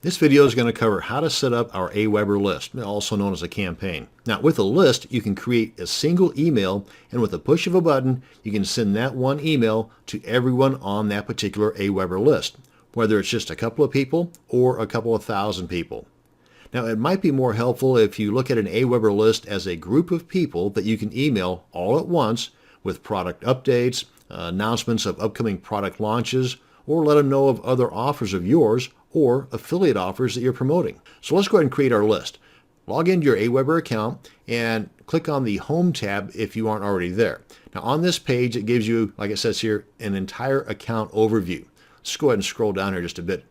This video is going to cover how to set up our Aweber list, also known as a campaign. Now with a list, you can create a single email, and with a push of a button, you can send that one email to everyone on that particular Aweber list, whether it's just a couple of people or a couple of thousand people. Now it might be more helpful if you look at an Aweber list as a group of people that you can email all at once with product updates, announcements of upcoming product launches, or let them know of other offers of yours or affiliate offers that you're promoting. So let's go ahead and create our list. Log into your Aweber account and click on the Home tab if you aren't already there. Now on this page, it gives you, like it says here, an entire account overview. Let's go ahead and scroll down here just a bit.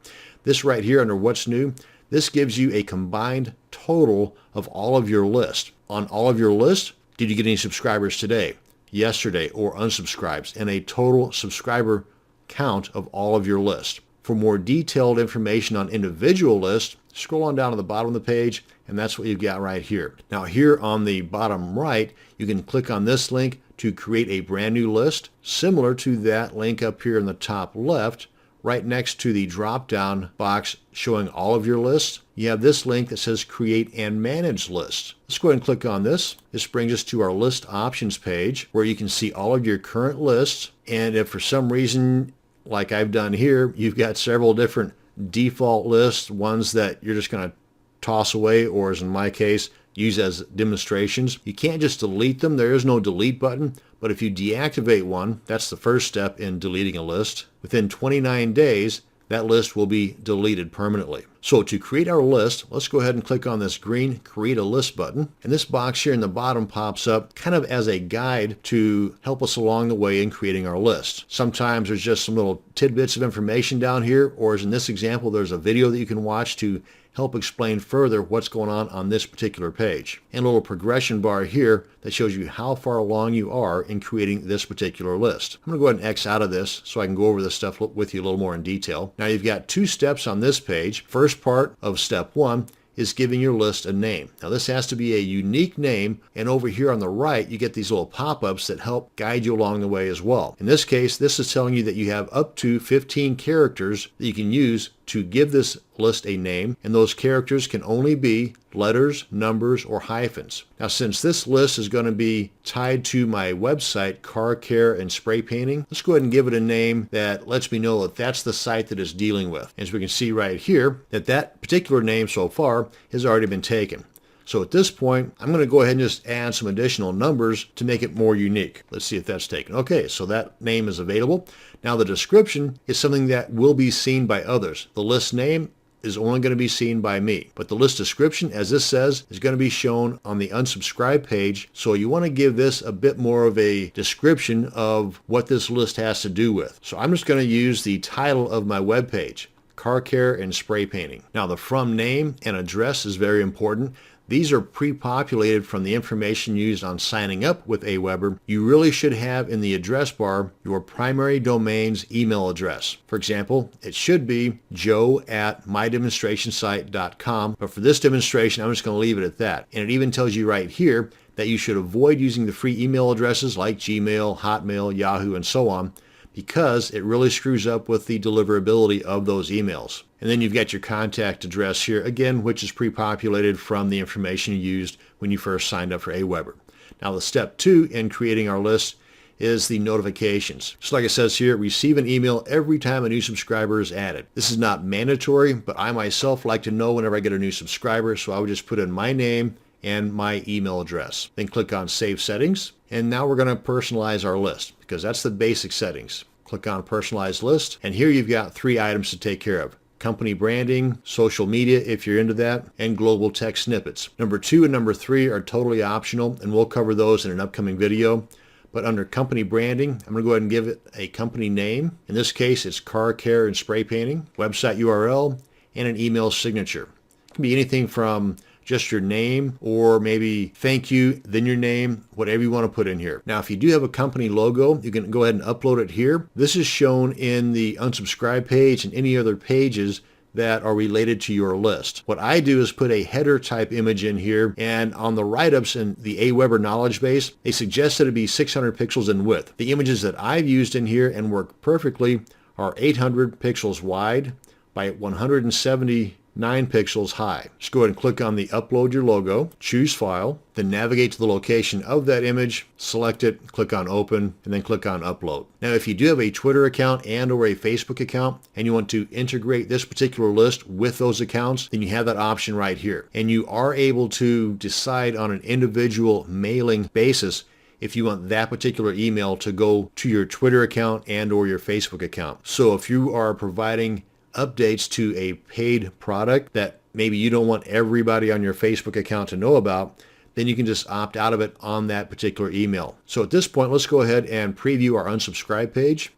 This right here under What's New, this gives you a combined total of all of your list. On all of your lists, did you get any subscribers today, yesterday, or unsubscribes, and a total subscriber count of all of your lists. For more detailed information on individual lists, scroll on down to the bottom of the page, and that's what you've got right here. Now here on the bottom right, you can click on this link to create a brand new list, similar to that link up here in the top left, right next to the drop-down box showing all of your lists. You have this link that says Create and Manage Lists. Let's go ahead and click on this. This brings us to our List Options page, where you can see all of your current lists, and if for some reason, like I've done here, you've got several different default lists, ones that you're just going to toss away, or as in my case, use as demonstrations. You can't just delete them. There is no delete button, but if you deactivate one, that's the first step in deleting a list. Within 29 days, that list will be deleted permanently. So to create our list, let's go ahead and click on this green Create a List button. And this box here in the bottom pops up kind of as a guide to help us along the way in creating our list. Sometimes there's just some little tidbits of information down here, or as in this example, there's a video that you can watch to help explain further what's going on this particular page. And a little progression bar here that shows you how far along you are in creating this particular list. I'm going to go ahead and X out of this so I can go over this stuff with you a little more in detail. Now you've got two steps on this page. First part of step one is giving your list a name. Now this has to be a unique name, and over here on the right you get these little pop-ups that help guide you along the way as well. In this case, this is telling you that you have up to 15 characters that you can use to give this list a name, and those characters can only be letters, numbers, or hyphens. Now since this list is going to be tied to my website, Car Care and Spray Painting, let's go ahead and give it a name that lets me know that that's the site that it's dealing with. As we can see right here, that particular name so far has already been taken. So at this point, I'm going to go ahead and just add some additional numbers to make it more unique. Let's see if that's taken. Okay, so that name is available. Now the description is something that will be seen by others. The list name is only going to be seen by me. But the list description, as this says, is going to be shown on the unsubscribe page. So you want to give this a bit more of a description of what this list has to do with. So I'm just going to use the title of my web page, Car Care and Spray Painting. Now the from name and address is very important. These are pre-populated from the information used on signing up with Aweber. You really should have in the address bar your primary domain's email address. For example, it should be joe@mydemonstrationsite.com, but for this demonstration, I'm just going to leave it at that. And it even tells you right here that you should avoid using the free email addresses like Gmail, Hotmail, Yahoo, and so on, because it really screws up with the deliverability of those emails. And then you've got your contact address here, again, which is pre-populated from the information you used when you first signed up for Aweber. Now the step two in creating our list is the notifications. Just like it says here, receive an email every time a new subscriber is added. This is not mandatory, but I myself like to know whenever I get a new subscriber, so I would just put in my name and my email address. Then click on Save Settings, and now we're going to personalize our list, because that's the basic settings. Click on Personalize List, and here you've got three items to take care of: company branding, social media if you're into that, and global text snippets. Number 2 and number 3 are totally optional, and we'll cover those in an upcoming video. But under company branding, I'm going to go ahead and give it a company name. In this case, it's Car Care and Spray Painting, website URL, and an email signature. It can be anything from just your name, or maybe thank you, then your name, whatever you want to put in here. Now, if you do have a company logo, you can go ahead and upload it here. This is shown in the unsubscribe page and any other pages that are related to your list. What I do is put a header type image in here, and on the write-ups in the Aweber knowledge base, they suggest that it be 600 pixels in width. The images that I've used in here and work perfectly are 800 pixels wide by 170 9 pixels high. Just go ahead and click on the upload your logo, choose file, then navigate to the location of that image, select it, click on open, and then click on upload. Now if you do have a Twitter account and or a Facebook account and you want to integrate this particular list with those accounts, then you have that option right here. And you are able to decide on an individual mailing basis if you want that particular email to go to your Twitter account and or your Facebook account. So if you are providing updates to a paid product that maybe you don't want everybody on your Facebook account to know about, then you can just opt out of it on that particular email. So at this point, let's go ahead and preview our unsubscribe page.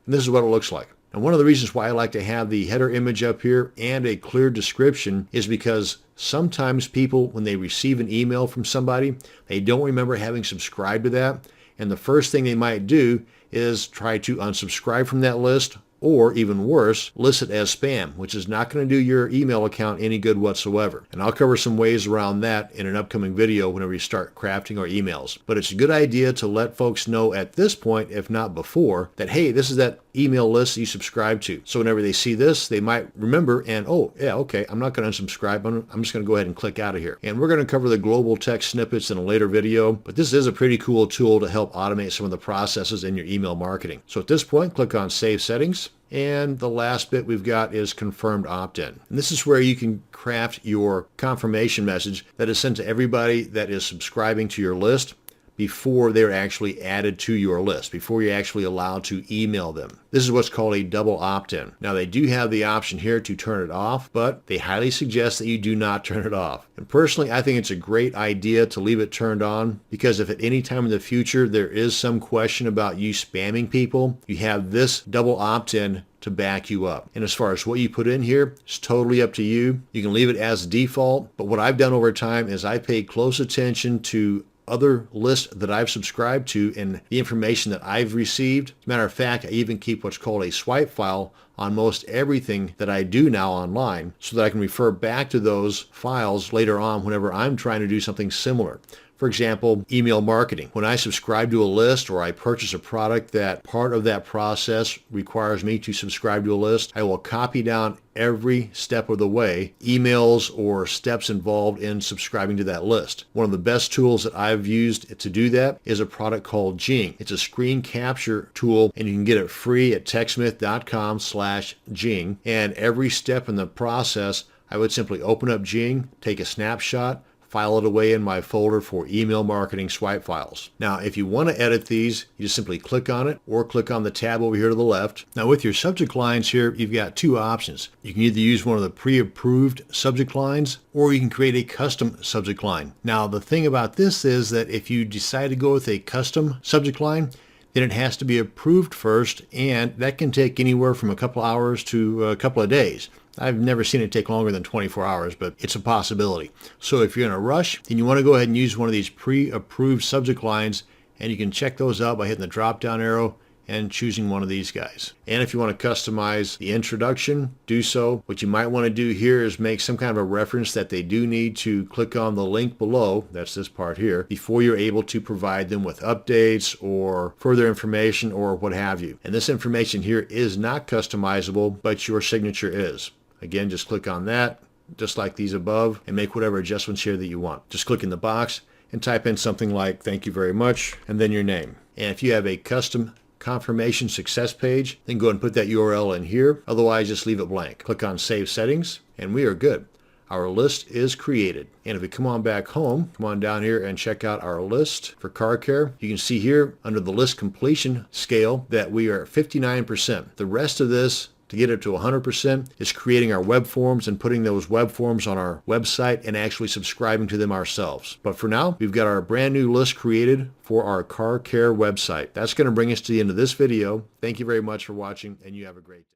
And this is what it looks like. And one of the reasons why I like to have the header image up here and a clear description is because sometimes people, when they receive an email from somebody, they don't remember having subscribed to that. And the first thing they might do is try to unsubscribe from that list, or even worse, list it as spam, which is not going to do your email account any good whatsoever. And I'll cover some ways around that in an upcoming video whenever we start crafting our emails. But it's a good idea to let folks know at this point, if not before, that hey, this is that email list you subscribe to. So whenever they see this, they might remember and, oh yeah, okay, I'm not going to unsubscribe. I'm just going to go ahead and click out of here. And we're going to cover the global text snippets in a later video, but this is a pretty cool tool to help automate some of the processes in your email marketing. So at this point, click on Save Settings. And the last bit we've got is confirmed opt-in. And this is where you can craft your confirmation message that is sent to everybody that is subscribing to your list before they're actually added to your list, before you're actually allowed to email them. This is what's called a double opt-in. Now they do have the option here to turn it off, but they highly suggest that you do not turn it off. And personally, I think it's a great idea to leave it turned on, because if at any time in the future there is some question about you spamming people, you have this double opt-in to back you up. And as far as what you put in here, it's totally up to you. You can leave it as default, but what I've done over time is I pay close attention to other lists that I've subscribed to and the information that I've received. As a matter of fact, I even keep what's called a swipe file on most everything that I do now online so that I can refer back to those files later on whenever I'm trying to do something similar. For example, email marketing. When I subscribe to a list or I purchase a product that part of that process requires me to subscribe to a list, I will copy down every step of the way, emails or steps involved in subscribing to that list. One of the best tools that I've used to do that is a product called Jing. It's a screen capture tool and you can get it free at techsmith.com/Jing. And every step in the process, I would simply open up Jing, take a snapshot, file it away in my folder for email marketing swipe files. Now, if you want to edit these, you just simply click on it or click on the tab over here to the left. Now, with your subject lines here, you've got two options. You can either use one of the pre-approved subject lines or you can create a custom subject line. Now, the thing about this is that if you decide to go with a custom subject line, then it has to be approved first, and that can take anywhere from a couple hours to a couple of days. I've never seen it take longer than 24 hours, but it's a possibility. So if you're in a rush, then you want to go ahead and use one of these pre-approved subject lines, and you can check those out by hitting the drop-down arrow and choosing one of these guys. And if you want to customize the introduction, do so. What you might want to do here is make some kind of a reference that they do need to click on the link below, that's this part here, before you're able to provide them with updates or further information or what have you. And this information here is not customizable, but your signature is. Again, just click on that, just like these above, and make whatever adjustments here that you want. Just click in the box and type in something like, "Thank you very much," and then your name. And if you have a custom confirmation success page, then go ahead and put that URL in here. Otherwise, just leave it blank. Click on Save Settings, and we are good. Our list is created. And if we come on back home, come on down here and check out our list for car care. You can see here under the list completion scale that we are at 59%. The rest of this, to get it to 100%, is creating our web forms and putting those web forms on our website and actually subscribing to them ourselves. But for now, we've got our brand new list created for our car care website. That's going to bring us to the end of this video. Thank you very much for watching, and you have a great day.